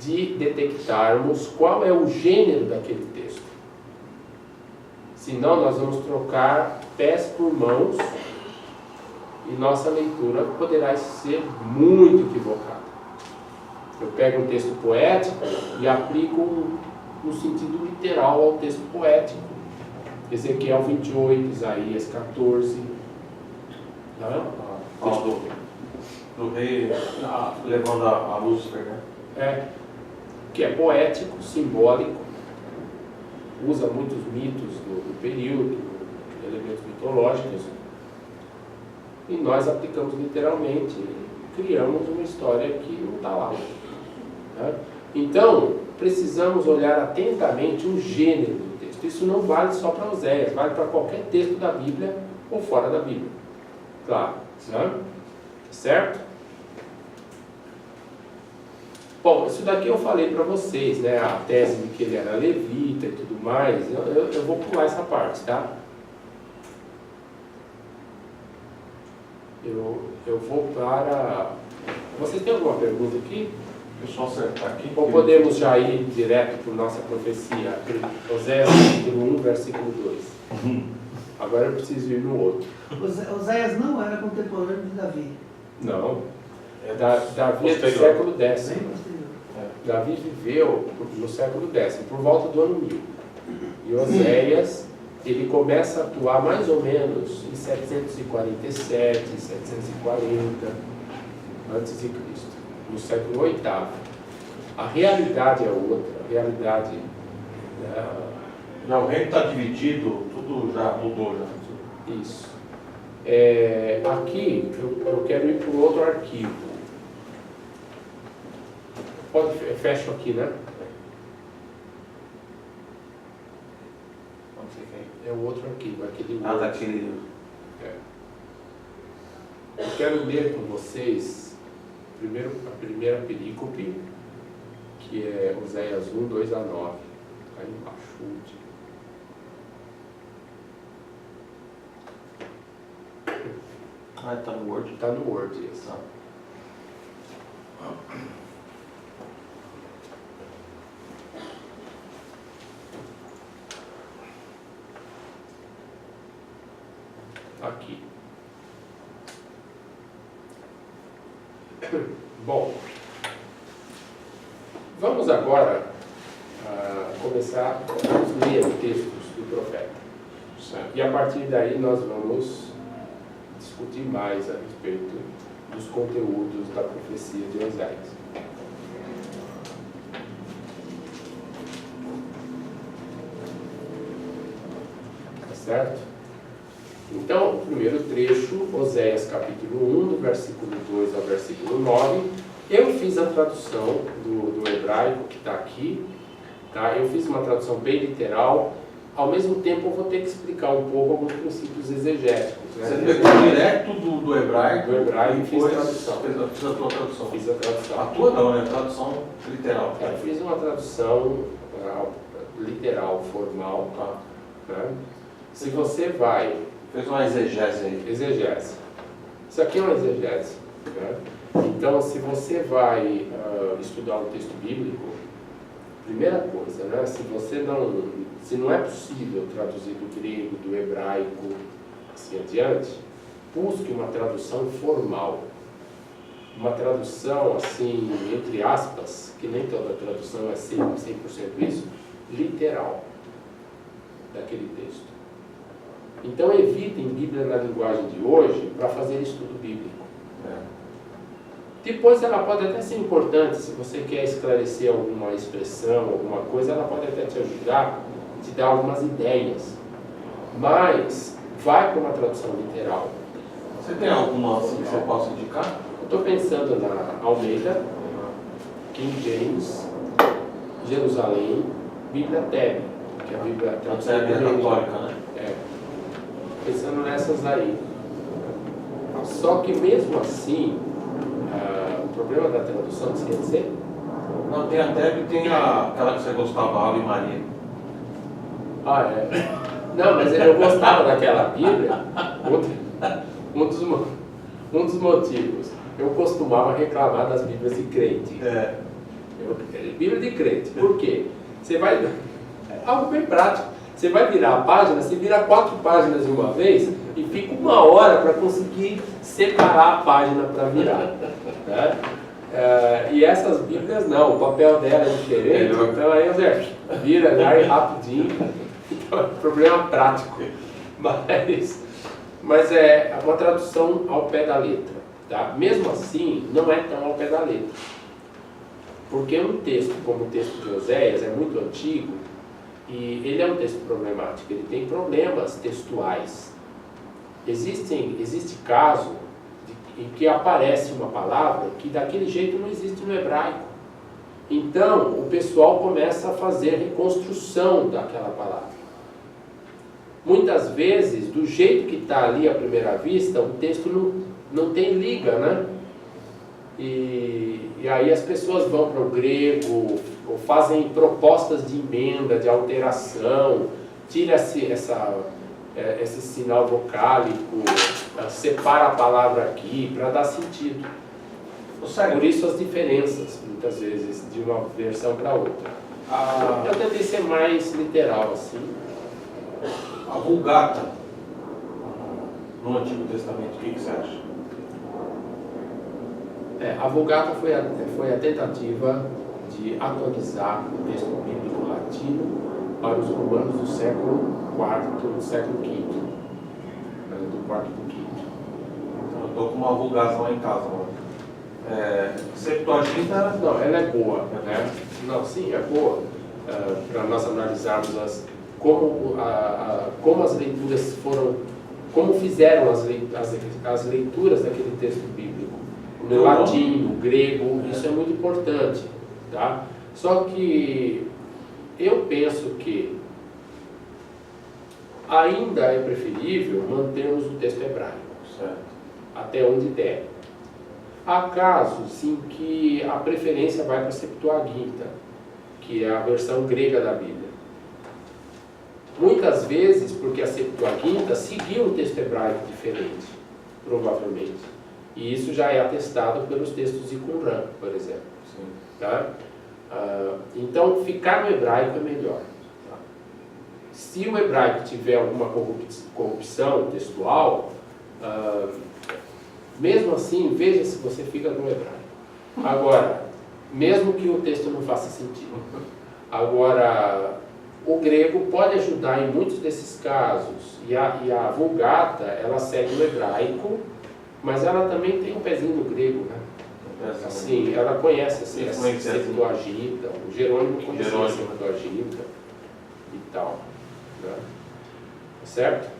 de detectarmos qual é o gênero daquele texto. Senão, nós vamos trocar pés por mãos e nossa leitura poderá ser muito equivocada. Eu pego um texto poético e aplico no sentido literal ao texto poético. Ezequiel 28, Isaías 14. Do rei levando a Lúcifer, né? Que é poético, simbólico, usa muitos mitos do período, elementos mitológicos, e nós aplicamos literalmente e criamos uma história que não está lá. Né? Então, precisamos olhar atentamente o gênero do texto. Isso não vale só para Oséias, vale para qualquer texto da Bíblia ou fora da Bíblia. Claro. Né? Certo? Bom, isso daqui eu falei para vocês, né? A tese de que ele era levita e tudo mais. Eu vou pular essa parte, tá? Eu vou para... Vocês têm alguma pergunta aqui? Deixa eu só acertar aqui. Ou podemos já ir direto para nossa profecia? Oséias capítulo 1, versículo 2. Agora eu preciso ir no outro. Oséias não era contemporâneo de Davi. Não. Davi é do século X. Davi viveu no século X, por volta do ano 1000. E Oséias, ele começa a atuar mais ou menos em 747, 740 a.C., no século VIII. A realidade é outra. A realidade... Não, o reino está dividido, tudo já mudou. Já. Isso. Aqui, eu quero ir para o outro arquivo. Fecho aqui, né? É o outro arquivo, aquele outro. Daquele... Eu quero ler com vocês primeiro a primeira perícope, que é Oséias 1, 2 a 9. Aí embaixo, último. Está no Word? Está no Word, isso. Aqui. Bom, vamos agora começar a ler textos do profeta. Certo. E a partir daí nós vamos discutir mais a respeito dos conteúdos da profecia de Oséias. Tá certo? Então, o primeiro trecho, Oséias capítulo 1, do versículo 2 ao versículo 9. Eu fiz a tradução do hebraico que está aqui. Tá? Eu fiz uma tradução bem literal. Ao mesmo tempo, eu vou ter que explicar um pouco alguns princípios exegéticos. Né? Você pegou direto do hebraico? Do hebraico e fiz a tradução. tradução. Fiz a tua tradução. Fiz a tradução. A tua não, né? A tradução literal. Eu fiz uma tradução literal, formal. Tá? Né? Se você vai... Fez uma exegese aí. Exegese. Isso aqui é uma exegese. Né? Então, se você vai estudar um texto bíblico, primeira coisa, né? Se não é possível traduzir do grego, do hebraico, assim adiante, busque uma tradução formal. uma tradução, assim, entre aspas, que nem toda tradução é 100% isso, literal daquele texto. Então evitem Bíblia na linguagem de hoje para fazer estudo bíblico. Depois ela pode até ser importante, se você quer esclarecer alguma expressão, alguma coisa, ela pode até te ajudar, te dar algumas ideias. Mas vai para uma tradução literal. Você tem alguma assim, que você possa indicar? Estou pensando na Almeida, King James, Jerusalém, Bíblia Teb, que é a Bíblia A Teb é católica, né? É. Pensando nessas aí. Só que mesmo assim, o problema da tradução, você quer dizer? Não, tem a Teb e tem aquela que você gostava, Ave Maria. Ah, é. Não, mas eu gostava daquela Bíblia. Um dos motivos. Eu costumava reclamar das Bíblias de crente. Bíblia de crente. Por quê? Você vai... Algo bem prático. Você vai virar a página, você vira 4 páginas de uma vez e fica 1 hora para conseguir separar a página para virar. Né? E essas Bíblias não, o papel dela é diferente, então aí você vira lá e rapidinho. Então é um problema prático. Mas é uma tradução ao pé da letra. Tá? Mesmo assim, não é tão ao pé da letra. Porque um texto como o texto de Oséias é muito antigo e ele é um texto problemático, ele tem problemas textuais. Existe caso em que aparece uma palavra que daquele jeito não existe no hebraico. Então, o pessoal começa a fazer reconstrução daquela palavra. Muitas vezes, do jeito que está ali à primeira vista, o texto não tem liga, né? E aí as pessoas vão para o grego, ou fazem propostas de emenda, de alteração, tira-se esse sinal vocálico, separa a palavra aqui para dar sentido. Por isso as diferenças, muitas vezes, de uma versão para outra. Eu tentei ser mais literal, assim. A Vulgata no Antigo Testamento, o que você acha? A Vulgata foi a tentativa de atualizar o texto bíblico latino para os romanos do século IV, do século V. Do quarto para o quinto. Então, eu estou com uma vulgação em casa. Septuaginta... Não, ela é boa, né? Não, sim, é boa. Para nós analisarmos como as leituras foram, como fizeram as leituras daquele texto bíblico. No latim, no grego, isso é muito importante. Tá? Só que eu penso que ainda é preferível mantermos o texto hebraico, certo? Até onde der. Há casos em que a preferência vai para a Septuaginta, que é a versão grega da Bíblia. Muitas vezes porque a Septuaginta seguia um texto hebraico diferente, provavelmente. E isso já é atestado pelos textos de Qumran, por exemplo. Sim. Tá? Então, ficar no hebraico é melhor. Tá? Se o hebraico tiver alguma corrupção textual, mesmo assim, veja se você fica no hebraico. Agora, mesmo que o texto não faça sentido. Agora, o grego pode ajudar em muitos desses casos. E a Vulgata, ela segue o hebraico, mas ela também tem um pezinho no grego, né? Assim, ela conhece a Septuaginta, o Jerônimo conhece a Septuaginta e tal. Né? Certo?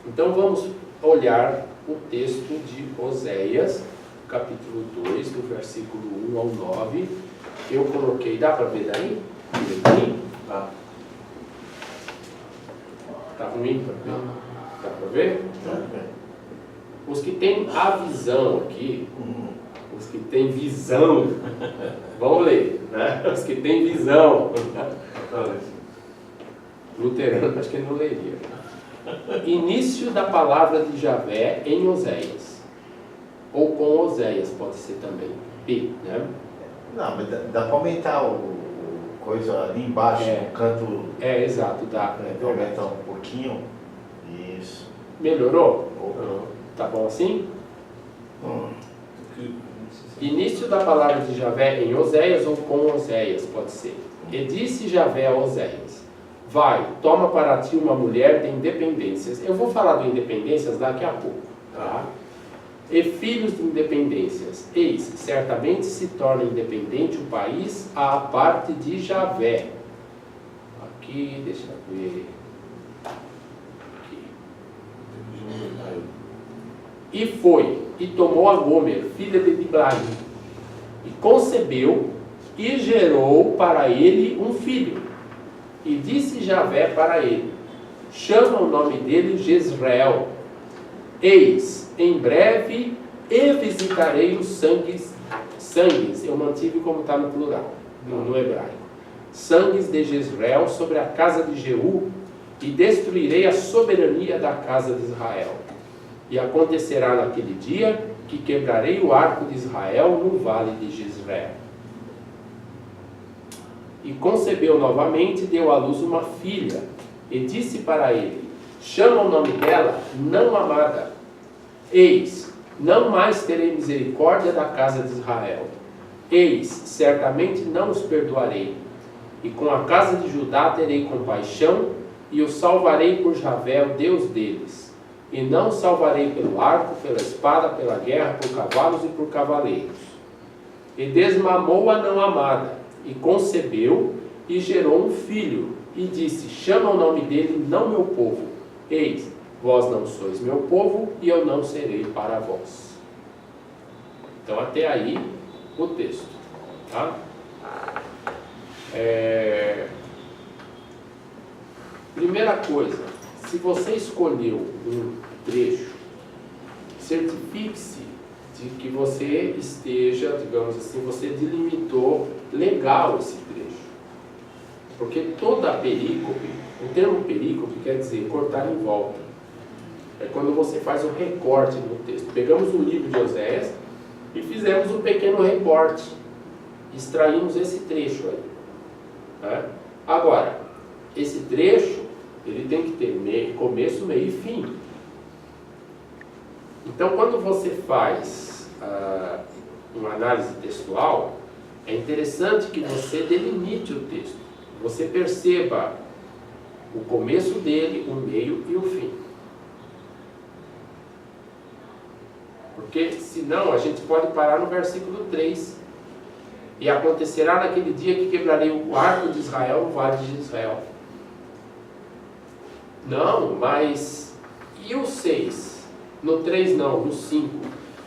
Então vamos olhar o texto de Oséias, capítulo 2, do versículo 1 ao 9. Eu coloquei, dá para ver daí? Tá. Tá ruim para ver? Dá para ver? Os que têm a visão aqui, os que têm visão, vão ler, né? Os que têm visão, luterano, acho que ele não leria. Início da palavra de Javé em Oséias, ou com Oséias, pode ser também, B, né? Não, mas dá para aumentar o coisa ali embaixo, no canto. Exato, dá. Aumentar um pouquinho. Isso. Melhorou? Tá bom assim? Início da palavra de Javé em Oséias ou com Oséias, pode ser. E disse Javé a Oséias: vai, toma para ti uma mulher de independências. Eu vou falar de independências daqui a pouco, tá? E filhos de independências. Eis, certamente se torna independente o país à parte de Javé. Aqui, deixa eu ver. Aqui. E foi, e tomou a Gomer, filha de Diblaim, e concebeu, e gerou para ele um filho. E disse Javé para ele: chama o nome dele Jezreel. Eis, em breve, e visitarei os sangues, eu mantive como está no plural, no hebraico. Sangues de Jezreel sobre a casa de Jeú, e destruirei a soberania da casa de Israel. E acontecerá naquele dia que quebrarei o arco de Israel no vale de Jezreel. E concebeu novamente, deu à luz uma filha, e disse para ele: chama o nome dela Não Amada. Eis, não mais terei misericórdia da casa de Israel. Eis, certamente não os perdoarei. E com a casa de Judá terei compaixão, e os salvarei por Javé, o Deus deles. E não os salvarei pelo arco, pela espada, pela guerra, por cavalos e por cavaleiros. E desmamou a não amada, e concebeu, e gerou um filho, e disse: chama o nome dele Não Meu Povo. Eis, vós não sois meu povo, e eu não serei para vós. Então até aí o texto, tá? Primeira coisa, se você escolheu um trecho, certifique-se de que você esteja, digamos assim, você delimitou legal esse trecho. Porque toda perícope, o termo perícope quer dizer cortar em volta. É quando você faz um recorte no texto. Pegamos o livro de Oséias e fizemos um pequeno recorte. Extraímos esse trecho aí. Né? Agora, esse trecho, ele tem que ter começo, meio e fim. Então, quando você faz uma análise textual, é interessante que você delimite o texto. Você perceba o começo dele, o meio e o fim. Porque senão a gente pode parar no versículo 3. E acontecerá naquele dia que quebrarei o arco de Israel no vale de Israel. Não, mas e o 6? No 3 não, no 5.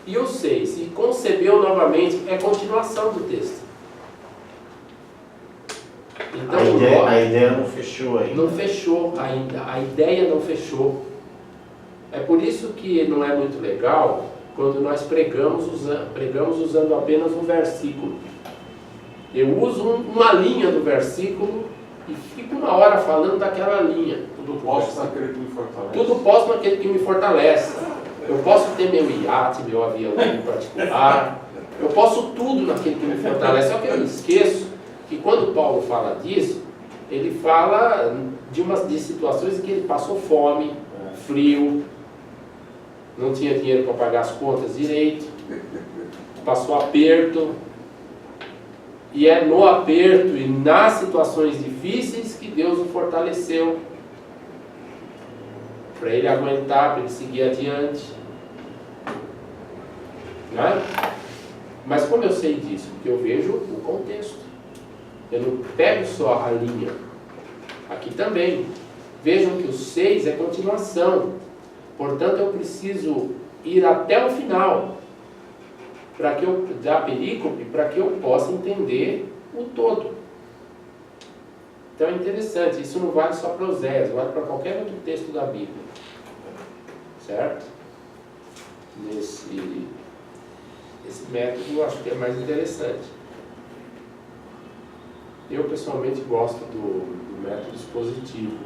E o 6? E concebeu novamente, é continuação do texto. Então, a ideia não fechou ainda. Não fechou ainda, a ideia não fechou. É por isso que não é muito legal quando nós pregamos usando apenas um versículo. Eu uso uma linha do versículo e fico uma hora falando daquela linha. Tudo posso naquele que me fortalece. Tudo posso naquele que me fortalece. Eu posso ter meu iate, meu avião em particular. Eu posso tudo naquele que me fortalece. Só que eu esqueço que quando Paulo fala disso, ele fala de situações em que ele passou fome, frio, não tinha dinheiro para pagar as contas direito, passou aperto. E é no aperto e nas situações difíceis que Deus o fortaleceu para ele aguentar, para ele seguir adiante. Né? Mas como eu sei disso? Porque eu vejo o contexto. Eu não pego só a linha. Aqui também. Vejam que o 6 é continuação. Portanto, eu preciso ir até o final da perícope, para que eu possa entender o todo. Então é interessante, isso não vale só para Oséias, vale para qualquer outro texto da Bíblia. Certo? Esse método eu acho que é mais interessante. Eu pessoalmente gosto do método expositivo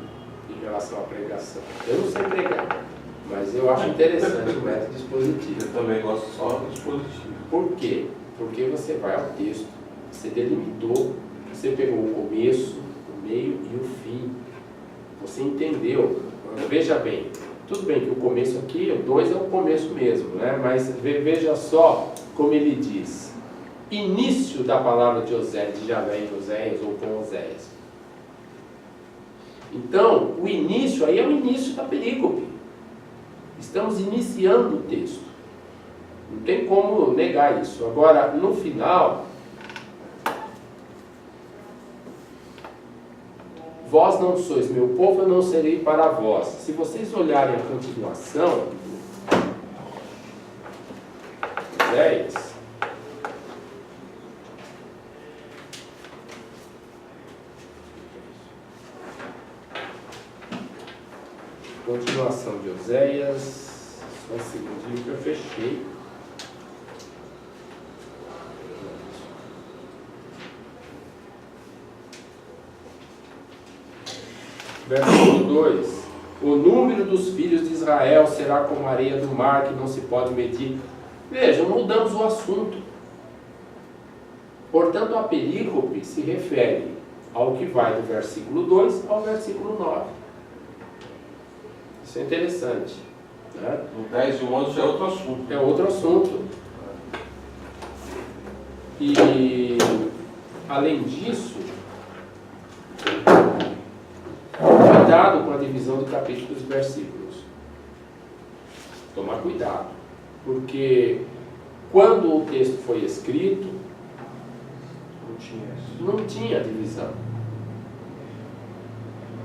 em relação à pregação. Eu não sei pregar, mas eu acho interessante o método expositivo. Eu também gosto só do expositivo. Por quê? Porque você vai ao texto, você delimitou, você pegou o começo, o meio e o fim. Você entendeu. Veja bem, tudo bem que o começo aqui, o 2 é o começo mesmo, né? Mas veja só como ele diz. início da palavra de Oséias, de Javé em Oséias ou com Oséias. Então, o início aí é o início da perícope. Estamos iniciando o texto. Não tem como negar isso. Agora, no final, vós não sois meu povo, eu não serei para vós. Se vocês olharem a continuação, Oséias, continuação de Oséias, só um segundinho que eu fechei. Versículo 2: o número dos filhos de Israel será como a areia do mar, que não se pode medir. Vejam, mudamos o assunto. Portanto, a perícope se refere ao que vai do versículo 2 ao versículo 9. Isso é interessante, né? No 10 e o 11 é outro assunto. É outro assunto. E, além disso, cuidado com a divisão de capítulos e versículos. Tomar cuidado. Porque quando o texto foi escrito, não tinha divisão.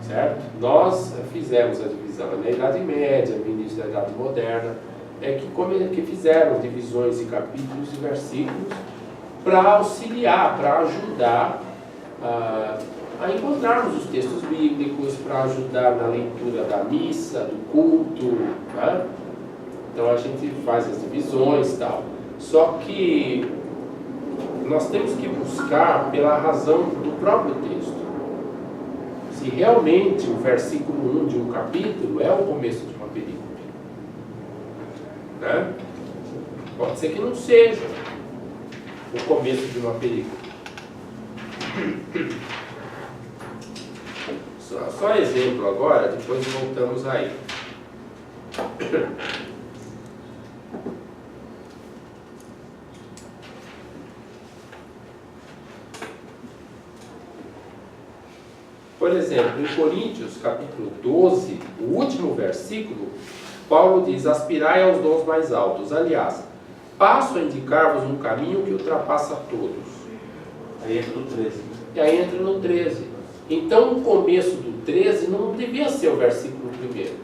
Certo? Nós fizemos a divisão na Idade Média, no início da Idade Moderna, que fizeram divisões de capítulos e versículos para auxiliar, para ajudar a encontrarmos os textos bíblicos, para ajudar na leitura da missa, do culto, né? Então a gente faz as divisões e tal. Só que nós temos que buscar pela razão do próprio texto. Se realmente o versículo 1 de um capítulo é o começo de uma perícope, né? Pode ser que não seja o começo de uma perícope. Só exemplo agora, depois voltamos aí. Por exemplo, em Coríntios, capítulo 12, o último versículo, Paulo diz: aspirai aos dons mais altos. Aliás, passo a indicar-vos um caminho que ultrapassa todos. Aí entra no 13. E aí entra no 13. Então, o começo do 13 não devia ser o versículo primeiro.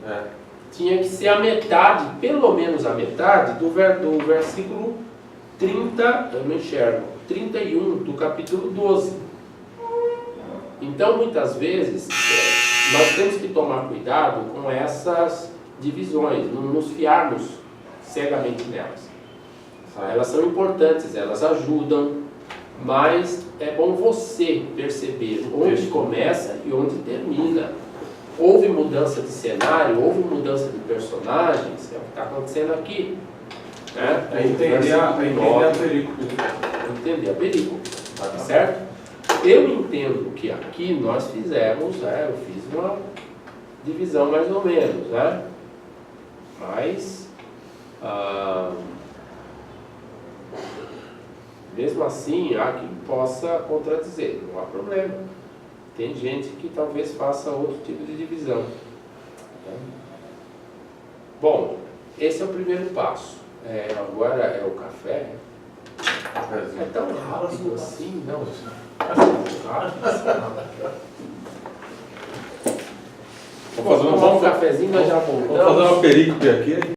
Tinha que ser a metade, pelo menos a metade, do versículo 30, eu não enxergo, 31 do capítulo 12. Então, muitas vezes, nós temos que tomar cuidado com essas divisões, não nos fiarmos cegamente nelas. Elas são importantes, elas ajudam, mas é bom você perceber onde começa e onde termina. Houve mudança de cenário, houve mudança de personagens, é o que está acontecendo aqui. Né? Entender a perícope. Entender a perícope, certo? Eu entendo que aqui nós fizemos, né, eu fiz uma divisão mais ou menos, né? Mas, mesmo assim, há quem possa contradizer, não há problema. Tem gente que talvez faça outro tipo de divisão. Né? Bom, esse é o primeiro passo. Agora é o café. É tão rápido assim, não? Vamos fazer um cafezinho, nós já voltamos. Vamos fazer uma perícope aqui.